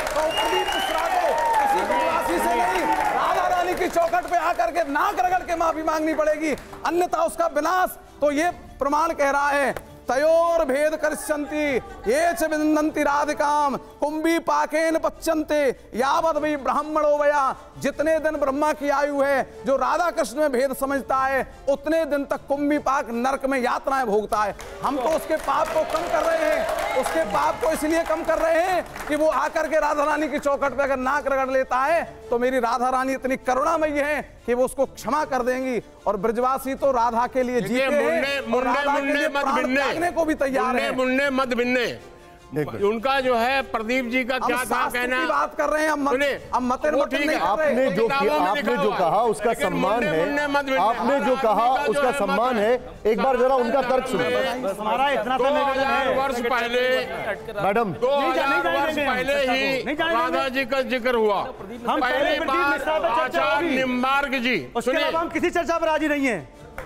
तो प्रदीप मिश्रा को किसी विश्वासी से नहीं, राधा रानी की चौखट पे आकर के नाक रगड़ के माफी मांगनी पड़ेगी, अन्यथा उसका विनाश। तो ये प्रमाण कह रहा है, तयोर भेद करिष्यन्ति ये च विन्दन्ति राधिकाम कुंभी पाकेन पच्यन्ते यावद वही ब्राह्मणो वया। जितने दिन ब्रह्मा की आयु है, जो राधा कृष्ण में भेद समझता है, उतने दिन तक कुंभी पाक नरक में यातनाएं भोगता है। हम तो उसके पाप को कम कर रहे हैं, उसके पाप को इसलिए कम कर रहे हैं कि वो आकर के राधा रानी की चौखट पे अगर नाक रगड़ लेता है तो मेरी राधा रानी इतनी करुणामयी है कि वो उसको क्षमा कर देंगी। और ब्रजवासी तो राधा के लिए जीते हैं, मुन्ने मत भिन्ने को भी तैयार है। मुन्ने मत भिन्ने, उनका जो है प्रदीप जी का क्या था कहना, बात कर रहे हैं हम, आपने जो कहा उसका सम्मान है, आपने जो कहा उसका सम्मान है। एक बार जरा उनका तर्क सुनो। हमारा इतना 2000 वर्ष पहले मैडम 2000 वर्ष पहले ही राधा जी का जिक्र हुआ। पहली बार आचार्य निम्बार्क जी, उसके बाद हम किसी चर्चा पर राजी नहीं है।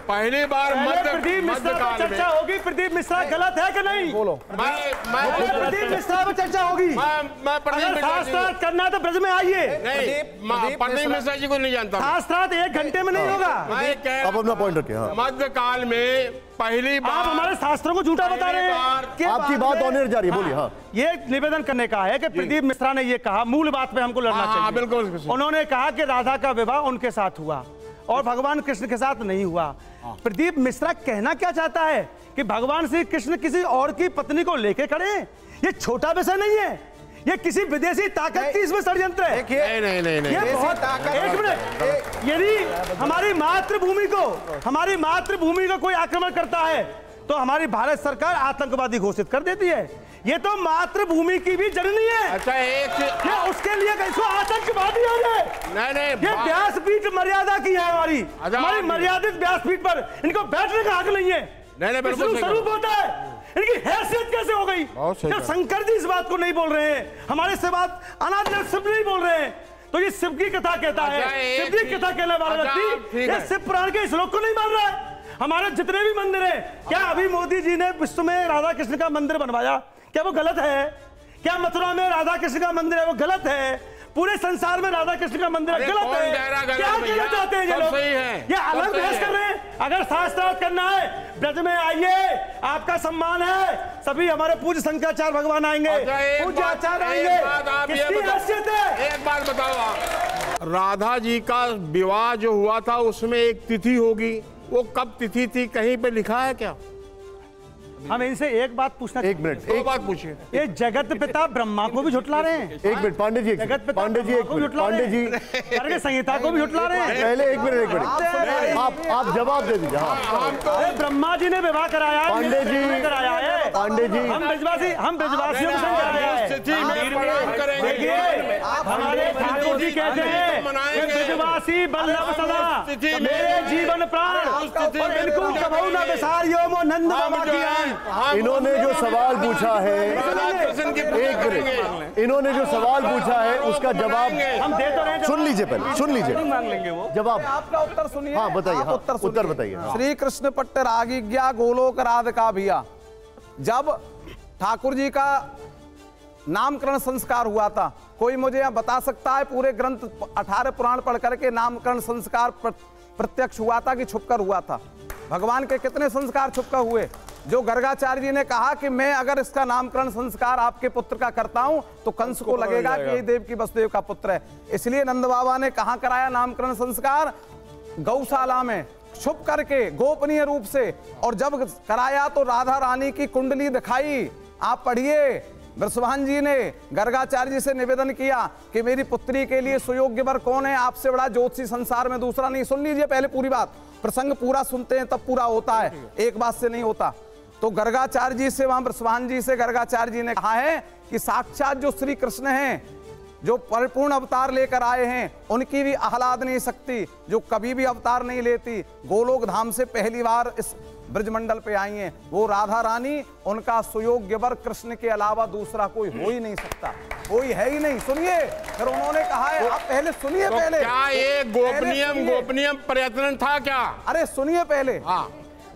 पहली बार प्रदीप मिश्रा पर चर्चा होगी। प्रदीप मिश्रा गलत है कि नहीं? बोलो। प्रदीप मिश्रा पर चर्चा होगी। मैं प्रदीप शास्त्रार्थ करना तो ब्रज में आइए। नहीं, प्रदीप मिश्रा जी को नहीं जानता। शास्त्रार्थ 1 घंटे में नहीं होगा। अब अपना पॉइंट रखिए। मध्यकाल में पहली बार आप हमारे शास्त्रों को झूठा बता रहे हैं। आपकी बात ऑनर जा रही है, बोलिए। हाँ, ये निवेदन करने का है कि प्रदीप मिश्रा ने ये कहा, मूल बात पे हमको लड़ना चाहिए। बिल्कुल, उन्होंने कहा कि राधा का विवाह उनके साथ हुआ और भगवान कृष्ण के साथ नहीं हुआ। प्रदीप मिश्रा कहना क्या चाहता है कि भगवान श्री कृष्ण किसी और की पत्नी को लेके खड़े? ये छोटा विषय नहीं है, ये किसी विदेशी ताकत की इसमें षड्यंत्र है। नहीं, ये बहुत एक मिनट, यदि हमारी मातृभूमि को कोई आक्रमण करता है तो हमारी भारत सरकार आतंकवादी घोषित कर देती है। ये तो मातृभूमि की भी जननी है। अच्छा, ये उसके लिए इसको आतंकवादी हो जाए? नहीं, ये व्यासपीठ मर्यादा की है हमारी मर्यादित व्यासपीठ पर इनको बैठने का हक नहीं है। नहीं, बिल्कुल स्वरूप होता है, इनकी हैसियत कैसे हो गई? जब शंकर जी इस बात को नहीं बोल रहे हैं, हमारे से बात अनाथ शिव नहीं बोल रहे हैं, तो ये शिव की कथा कहता है। शिव की कथा कहने वाला व्यक्ति ये शिव पुराण के श्लोक को नहीं मान रहा है। हमारे जितने भी मंदिर है, क्या अभी मोदी जी ने विश्व में राधा कृष्ण का मंदिर बनवाया? क्या वो गलत है? क्या मथुरा में राधा कृष्ण का मंदिर है वो गलत है? पूरे संसार में राधा कृष्ण का मंदिर गलत है? क्या कहना चाहते हैं ये लोग? ये अलग बहस कर रहे हैं। अगर शास्त्रार्थ करना है ब्रज में आइए, आपका सम्मान है। सभी हमारे पूज्य शंकराचार्य भगवान आएंगे, पूज्य आचार्य आएंगे। किसकी हैसियत है? एक बात बताओ आप, राधा जी का विवाह जो हुआ था उसमें एक तिथि होगी, वो कब तिथि थी? कहीं पे लिखा है क्या? हम इनसे एक बात पूछना, एक मिनट, एक बात पूछिए। ये जगत पिता ब्रह्मा को भी झुटला रहे हैं। एक मिनट पांडे जी, पांडे जी, पांडे जी करके संहिता को भी झुटला रहे हैं। पहले एक मिनट आप जवाब दे दीजिए। हाँ, ब्रह्मा जी ने विवाह कराया, पांडे जी कराया है। पांडे जी, हम ब्रजवासियों को कराया है। देखिए, हमारे ठाकुर जी कहते हैं ब्रजवासी बल्लभ सदा मेरे जीवन प्राण, और इनको कबहू न बिसारियो मो नंद बाबा की। इन्होंने जो सवाल पूछा है, एक मिनट, इन्होंने जो सवाल पूछा है उसका जवाब हम दे तो रहे। सुन लीजिए, पहले सुन लीजिए जवाब। आपका उत्तर सुनिए। हाँ बताइए, उत्तर बताइए। श्री कृष्ण पट्ट रागी गया गोलोक राधिका भिया। जब ठाकुर जी का नामकरण संस्कार हुआ था, कोई मुझे यहाँ बता सकता है पूरे ग्रंथ 18 पुराण पढ़ करके नामकरण संस्कार प्रत्यक्ष हुआ था कि छुपकर हुआ था? भगवान के कितने संस्कार छुपकर हुए? जो गर्गाचार्य जी ने कहा कि मैं अगर इसका नामकरण संस्कार आपके पुत्र का करता हूं तो कंस को लगेगा कि ये देव की वसुदेव का पुत्र है। इसलिए नंद बाबा ने कहां कराया नामकरण संस्कार? गौशाला में छुप करके गोपनीय रूप से। और जब कराया तो राधा रानी की कुंडली दिखाई। आप पढ़िए, वृषभान जी ने गर्गाचार्य जी से निवेदन किया कि मेरी पुत्री के लिए सुयोग्य वर कौन है? आपसे बड़ा ज्योतिषी संसार में दूसरा नहीं। सुन लीजिए पहले पूरी बात, प्रसंग पूरा सुनते हैं तब पूरा होता है, एक बात से नहीं होता। तो गर्गाचार्य जी से, वहां वृषभान जी से गर्गाचार्य जी ने कहा है कि साक्षात जो श्री कृष्ण हैं जो परिपूर्ण अवतार लेकर आए हैं उनकी भी आह्लादनीय शक्ति जो कभी भी अवतार नहीं लेती, गोलोक धाम से पहली बार इस ब्रजमंडल पे आई हैं, वो राधा रानी, उनका सुयोग्य वर कृष्ण के अलावा दूसरा कोई हो ही नहीं सकता, कोई है ही नहीं। सुनिए, फिर उन्होंने कहा है, आप पहले सुनिए। तो पहले क्या ये गोपनीय प्रयत्न था क्या? अरे सुनिए पहले। हाँ,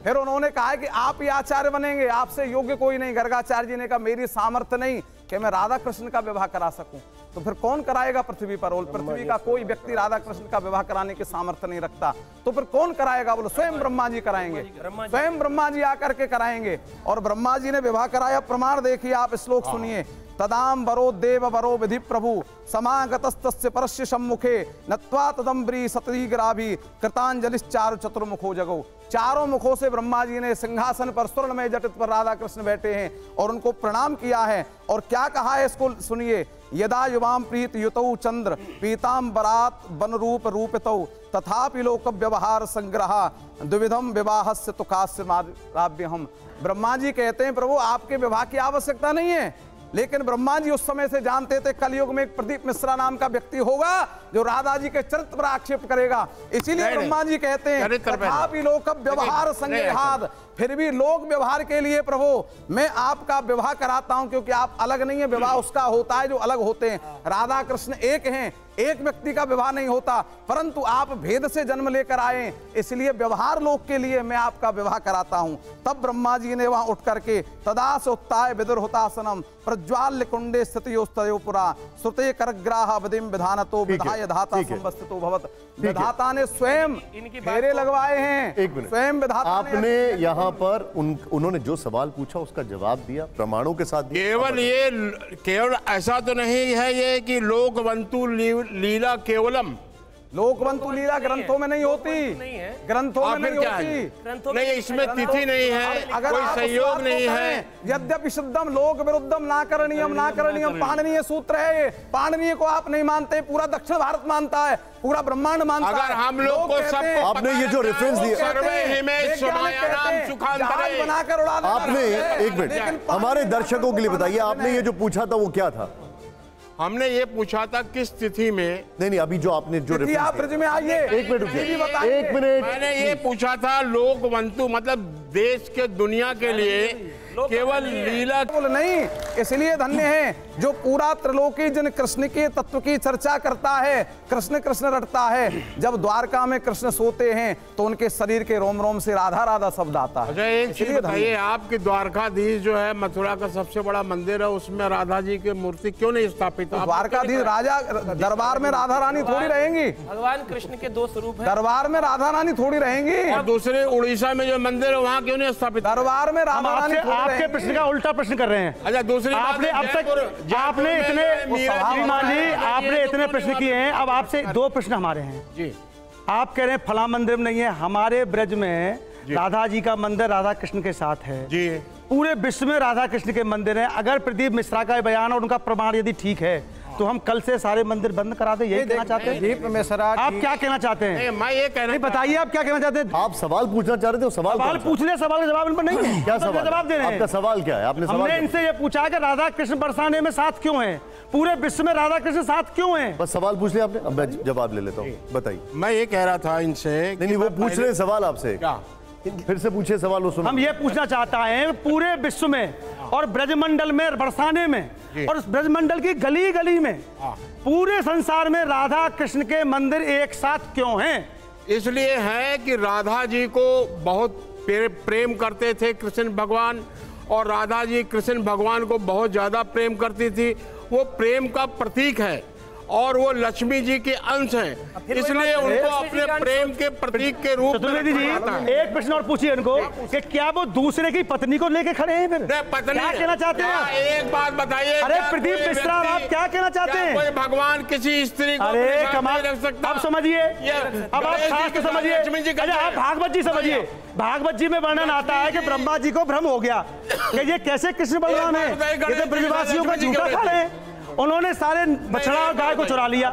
फिर उन्होंने कहा कि आप ही आचार्य बनेंगे, आपसे योग्य कोई नहीं। गर्गाचार्य जी ने कहा मेरी सामर्थ्य नहीं कि मैं राधा कृष्ण का विवाह करा सकूं, तो फिर कौन कराएगा पृथ्वी पर? और पृथ्वी का कोई व्यक्ति राधा कृष्ण का विवाह कराने की सामर्थ्य नहीं रखता, तो फिर कौन कराएगा? बोलो स्वयं ब्रह्मा जी कराएंगे, स्वयं ब्रह्मा जी आकर के कराएंगे। और ब्रह्मा जी ने विवाह कराया। प्रमाण देखिए आप, श्लोक सुनिए। तदाम वरो देव वरो विधि प्रभु समागतस्तस्य परस्य सम्मुखे नत्वा तदम्बरी सतरीग्राभी कृतांजलिश्चारु चतुर्मुखो जगो। चारों मुखों से ब्रह्मा जी ने सिंहासन पर स्वर्णमय जटित पर राधा कृष्ण बैठे हैं और उनको प्रणाम किया है। और क्या कहा है इसको सुनिए। यदा युवाम प्रीत युतौ चंद्र पीतांबरात वन रूप रूपितौ तथापि लोक व्यवहार संग्रह द्विविधम विवाहस्य तुकास्य माराभ्यहम। ब्रह्मा जी कहते हैं प्रभु आपके विवाह की आवश्यकता नहीं है, लेकिन ब्रह्मा जी उस समय से जानते थे कलयुग में एक प्रदीप मिश्रा नाम का व्यक्ति होगा जो राधा जी के चरित्र पर आक्षेप करेगा। इसीलिए ब्रह्मा जी कहते हैं तथापि लोक व्यवहार संग्रहाद, फिर भी लोक व्यवहार के लिए प्रभु मैं आपका विवाह कराता हूं, क्योंकि आप अलग नहीं है, विवाह उसका होता है जो अलग होते हैं। राधा कृष्ण एक हैं, एक व्यक्ति का विवाह नहीं होता, परंतु आप भेद से जन्म लेकर आए, इसलिए व्यवहार लोक के लिए मैं आपका विवाह कराता हूं। तब ब्रह्मा जी ने वहां उठ करके तदा से उत्ताय विदुरहुतासनम प्रज्वाल्य कुंडे स्थितियोस्तयो पुरा श्रुते करग्राह विधिम विधानतो विधाय धाता संवस्थितो भवत। विधाता ने स्वयं फेरे लगवाए हैं, स्वयं विधाता। आपने यहाँ पर उन्होंने जो सवाल पूछा उसका जवाब दिया, प्रमाणों के साथ दिया। केवल ऐसा तो नहीं है ये कि लोकवंतु लीला केवलम, लोकवंतु लीला ग्रंथों में नहीं होती, ग्रंथों में नहीं होती, नहीं इसमें तिथि नहीं है, अगर कोई संयोग नहीं है। यद्यपि शुद्धम लोक विरुद्धम ना करणीयम पाणनीय सूत्र है। ये पाणनीय को आप नहीं मानते, पूरा दक्षिण भारत मानता है, पूरा ब्रह्मांड मानता है। अगर हम लोग को सबको आपने ये जो रेफरेंस दिया, बनाकर उड़ा, आपने एक मिनट हमारे दर्शकों के लिए बताइए, आपने ये जो पूछा था वो क्या था? हमने ये पूछा था किस तिथि में, नहीं आपी जो आपने जो आप ब्रज में आइए, एक मिनट मैंने ये पूछा था लोकवंतु मतलब देश के दुनिया के लिए केवल लीला नहीं। इसलिए धन्य है जो पूरा त्रिलोकी जन कृष्ण के तत्व की चर्चा करता है, कृष्ण कृष्ण रटता है। जब द्वारका में कृष्ण सोते हैं तो उनके शरीर के रोम रोम से राधा राधा शब्द आता है। अच्छा एक चीज बताइए, आपकी द्वारकाधीश जो है मथुरा का सबसे बड़ा मंदिर है, उसमें राधा जी की मूर्ति क्यों नहीं स्थापित? द्वारकाधीश राजा दरबार में राधा रानी थोड़ी रहेंगी, भगवान कृष्ण के दो स्वरूप हैं। दरबार में राधा रानी थोड़ी रहेंगी। और दूसरे उड़ीसा में जो मंदिर है वहाँ क्यों नहीं स्थापित? दरबार में राधा रानी। आपके प्रश्न का उल्टा प्रश्न कर रहे हैं। अच्छा दूसरी आपने अब तक आपने इतने प्रश्न किए हैं, अब आपसे दो प्रश्न हमारे हैं जी। आप कह रहे हैं फला मंदिर में नहीं है, हमारे ब्रज में राधा जी का मंदिर राधा कृष्ण के साथ है जी। पूरे विश्व में राधा कृष्ण के मंदिर हैं। अगर प्रदीप मिश्रा का बयान और उनका प्रमाण यदि ठीक है तो हम कल से सारे मंदिर बंद करा दें, यही कहना चाहते हैं? प्रदीप मिश्रा आप क्या कहना चाहते हैं? मैं ये कहना, बताइए आप क्या कहना चाहते हैं? आप सवाल पूछना चाह रहे थे, सवाल पूछने, सवाल का जवाब इन पर नहीं है। क्या सवाल जवाब दे रहे हैं? आपका सवाल क्या है? आपने हमने इनसे ये पूछा कि राधा कृष्ण बरसाने में साथ क्यों हैं, पूरे विश्व में राधा कृष्ण साथ क्यों हैं? बस सवाल पूछ लिया आपने, अब मैं जवाब ले लेता हूँ, बताइए। मैं ये कह रहा था इनसे, नहीं वो पूछ रहे सवाल आपसे, फिर से पूछे सवाल वो सुनो। हम ये पूछना चाहता है पूरे विश्व में और ब्रजमंडल में बरसाने में और ब्रजमंडल की गली गली में पूरे संसार में राधा कृष्ण के मंदिर एक साथ क्यों हैं? इसलिए है कि राधा जी को बहुत प्रेम करते थे कृष्ण भगवान, और राधा जी कृष्ण भगवान को बहुत ज्यादा प्रेम करती थी। वो प्रेम का प्रतीक है और वो लक्ष्मी जी के अंश हैं, इसलिए उनको अपने प्रेम के प्रतीक के रूप में चतुर्वेदी जी एक प्रश्न और पूछिए इनको कि क्या वो दूसरे की पत्नी को लेके खड़े हैं? फिर पत्नी क्या कहना चाहते हैं? एक बात बताइए। अरे प्रदीप मिश्रा आप क्या कहना चाहते हैं? कोई भगवान किसी स्त्री को अरे कमाल रख सकता? अब समझिए, अब आप शास्त्र समझिए, आप भागवत जी समझिए। भागवत जी में वर्णन आता है कि ब्रह्मा जी को भ्रम हो गया कि ये कैसे कृष्ण बलराम है, ये तो ब्रजवासियों का झूठा खा रहे हैं। उन्होंने सारे बछड़ा और गाय को चुरा लिया।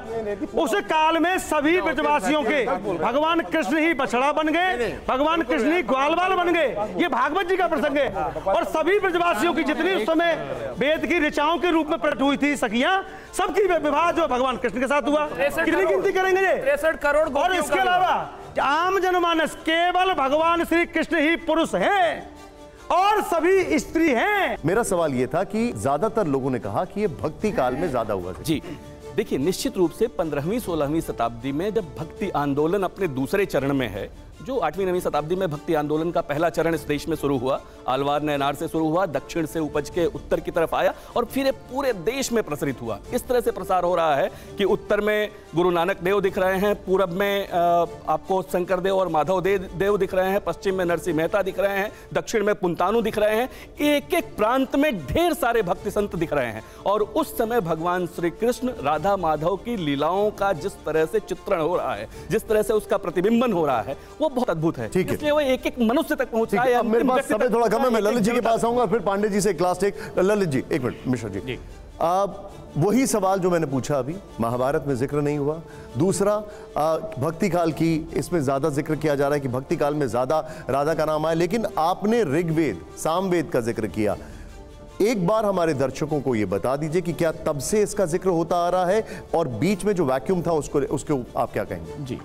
उस काल में सभी ब्रजवासियों के भगवान कृष्ण ही बछड़ा बन गए, भगवान कृष्ण ही ग्वालवाल बन गए। ये भागवत जी का प्रसंग है। और सभी ब्रजवासियों की जितनी उस समय वेद की ऋचाओं के रूप में प्रकट हुई थी सखियां, सबकी विवाह जो भगवान कृष्ण के साथ हुआ। कितनी गिनती करेंगे ये? 63 करोड़। और इसके अलावा आम जनमानस केवल भगवान श्री कृष्ण ही पुरुष हैं और सभी स्त्री हैं। मेरा सवाल यह था कि ज्यादातर लोगों ने कहा कि ये भक्ति काल में ज्यादा हुआ। जी देखिए, निश्चित रूप से 15वीं-16वीं शताब्दी में जब भक्ति आंदोलन अपने दूसरे चरण में है, जो 8वीं-9वीं शताब्दी में भक्ति आंदोलन का पहला चरण इस देश में शुरू हुआ, आलवार नैनार से शुरू हुआ, दक्षिण से उपज के उत्तर की तरफ आया और फिर ये पूरे देश में प्रसारित हुआ। इस तरह से प्रसार हो रहा है कि उत्तर में गुरु नानक देव दिख रहे हैं, पूरब में आपको शंकर देव और माधव देव दिख रहे हैं, पश्चिम में नरसिंह मेहता दिख रहे हैं, दक्षिण में पुंतानु दिख रहे हैं। एक एक प्रांत में ढेर सारे भक्ति संत दिख रहे हैं। और उस समय भगवान श्री कृष्ण राधा माधव की लीलाओं का जिस तरह से चित्रण हो रहा है, जिस तरह से उसका प्रतिबिंबन हो रहा है, वो बहुत अद्भुत है। ठीक है, इसलिए वो एक एक मनुष्य तक पहुंच रहा है। मेरे पास समय थोड़ा कम है, मैं ललित जी के पास आऊंगा, फिर पांडे जी से क्लास टेक। ललित जी एक मिनट। मिश्रा जी, वही सवाल जो मैंने पूछा अभी, महाभारत में जिक्र नहीं हुआ। दूसरा, भक्ति काल की इसमें ज्यादा जिक्र किया जा रहा है कि भक्ति काल में ज्यादा राधा का नाम आया, लेकिन आपने ऋग्वेद सामवेद का जिक्र किया। एक बार हमारे दर्शकों को यह बता दीजिए कि क्या तब से इसका जिक्र होता आ रहा है और बीच में जो वैक्यूम था उसको आप क्या कहेंगे? जी,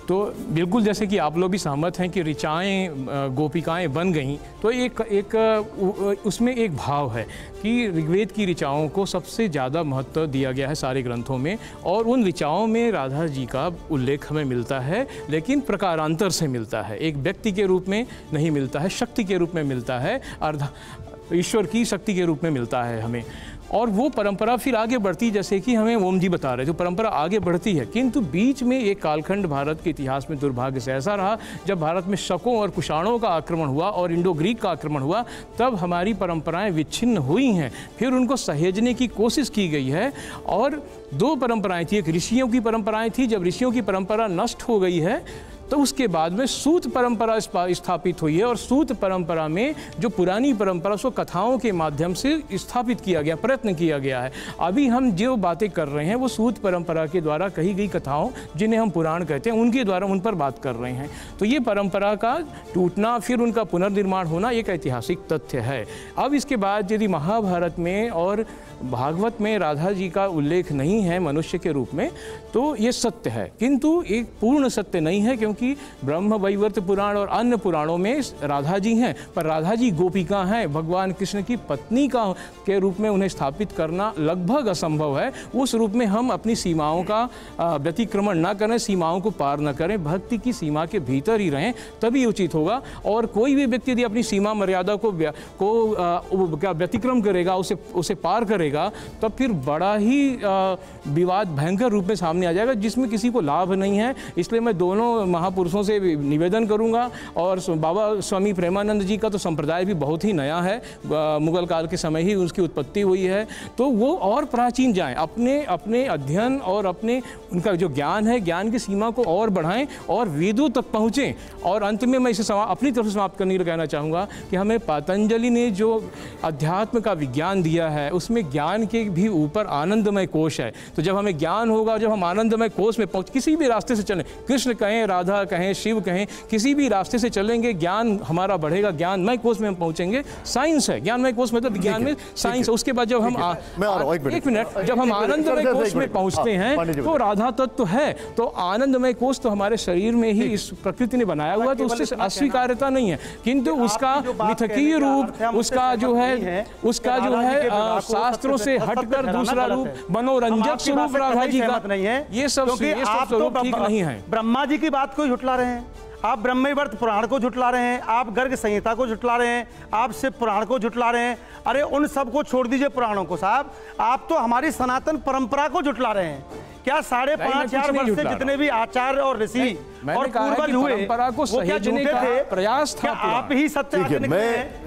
तो बिल्कुल जैसे कि आप लोग भी सहमत हैं कि ऋचाएँ गोपिकाएं बन गईं, तो एक उसमें एक भाव है कि ऋग्वेद की ऋचाओं को सबसे ज़्यादा महत्व दिया गया है सारे ग्रंथों में, और उन ऋचाओं में राधा जी का उल्लेख हमें मिलता है, लेकिन प्रकारांतर से मिलता है। एक व्यक्ति के रूप में नहीं मिलता है, शक्ति के रूप में मिलता है, ईश्वर की शक्ति के रूप में मिलता है हमें। और वो परंपरा फिर आगे बढ़ती, जैसे कि हमें ओम जी बता रहे थे, परंपरा आगे बढ़ती है। किंतु बीच में एक कालखंड भारत के इतिहास में दुर्भाग्य से ऐसा रहा, जब भारत में शकों और कुषाणों का आक्रमण हुआ और इंडो ग्रीक का आक्रमण हुआ, तब हमारी परंपराएं विच्छिन्न हुई हैं। फिर उनको सहेजने की कोशिश की गई है और दो परंपराएं थी, एक ऋषियों की परंपराएं थी। जब ऋषियों की परंपरा नष्ट हो गई है तो उसके बाद में सूत परंपरा स्थापित हुई है, और सूत परंपरा में जो पुरानी परंपरा उसको कथाओं के माध्यम से स्थापित किया गया, प्रयत्न किया गया है। अभी हम जो बातें कर रहे हैं वो सूत परंपरा के द्वारा कही गई कथाओं, जिन्हें हम पुराण कहते हैं, उनके द्वारा उन पर बात कर रहे हैं। तो ये परंपरा का टूटना, फिर उनका पुनर्निर्माण होना एक ऐतिहासिक तथ्य है। अब इसके बाद यदि महाभारत में और भागवत में राधा जी का उल्लेख नहीं है मनुष्य के रूप में, तो ये सत्य है, किंतु एक पूर्ण सत्य नहीं है, क्योंकि ब्रह्म वैवर्त पुराण और अन्य पुराणों में राधा जी हैं, पर राधा जी गोपिका हैं। भगवान कृष्ण की पत्नी के रूप में उन्हें स्थापित करना लगभग असंभव है। उस रूप में हम अपनी सीमाओं का व्यतिक्रमण न करें, सीमाओं को पार न करें, भक्ति की सीमा के भीतर ही रहें, तभी उचित होगा। और कोई भी व्यक्ति यदि अपनी सीमा मर्यादा को व्यतिक्रम करेगा, उसे पार करेगा, तब फिर बड़ा ही विवाद भयंकर रूप में सामने आ जाएगा, जिसमें किसी को लाभ नहीं है। इसलिए मैं दोनों महापुरुषों से निवेदन करूंगा, और बाबा स्वामी प्रेमानंद जी का तो संप्रदाय भी बहुत ही नया है, मुगल काल के समय ही उसकी उत्पत्ति हुई है, तो वो और प्राचीन जाएं, अपने अध्ययन और उनका जो ज्ञान है, ज्ञान की सीमा को और बढ़ाएं और वेदों तक पहुँचें। और अंत में मैं इसे अपनी तरफ से समाप्त करने के लिए कहना चाहूँगा कि हमें पतंजलि ने जो अध्यात्म का विज्ञान दिया है, उसमें ज्ञान के भी ऊपर आनंदमय कोश है। तो जब हमें ज्ञान होगा, जब हम आनंदमय कोश में किसी भी रास्ते से चलें, कृष्ण कहें, राधा कहें, शिव कहें, किसी भी रास्ते से चलेंगे, ज्ञान हमारा बढ़ेगा, ज्ञानमय कोश में हम पहुंचेंगे। साइंस है ज्ञानमय कोश, मतलब विज्ञान में साइंस है। उसके बाद जब हम एक मिनट जब हम आनंदमय कोश में पहुंचते हैं तो राधा तत्व है। तो आनंदमय कोश तो हमारे शरीर में ही इस प्रकृति ने बनाया हुआ है, तो उससे अस्वीकार्यता नहीं है, किंतु उसका मिथकीय रूप, उसका जो है शास्त्रों से हटकर दूसरा रूप, मनोरंजक स्वरूप राधा जी का नहीं है। ये सब स्वरूप ठीक नहीं है। ब्रह्मा जी की बात को झुटला रहे हैं आप, ब्रह्मवैवर्त पुराण को झुटला रहे हैं आप, गर्ग संहिता को झुटला रहे हैं आप, शिव पुराण को झुटला रहे हैं। अरे उन सब को छोड़ दीजिए पुराणों को साहब, आप तो हमारी सनातन परंपरा को झुटला रहे हैं। क्या 5,500 वर्ष से जितने भी आचार्य और ऋषि और पूर्वज हुए, वो क्या झूठे थे? प्रयास था, आप ही सत्य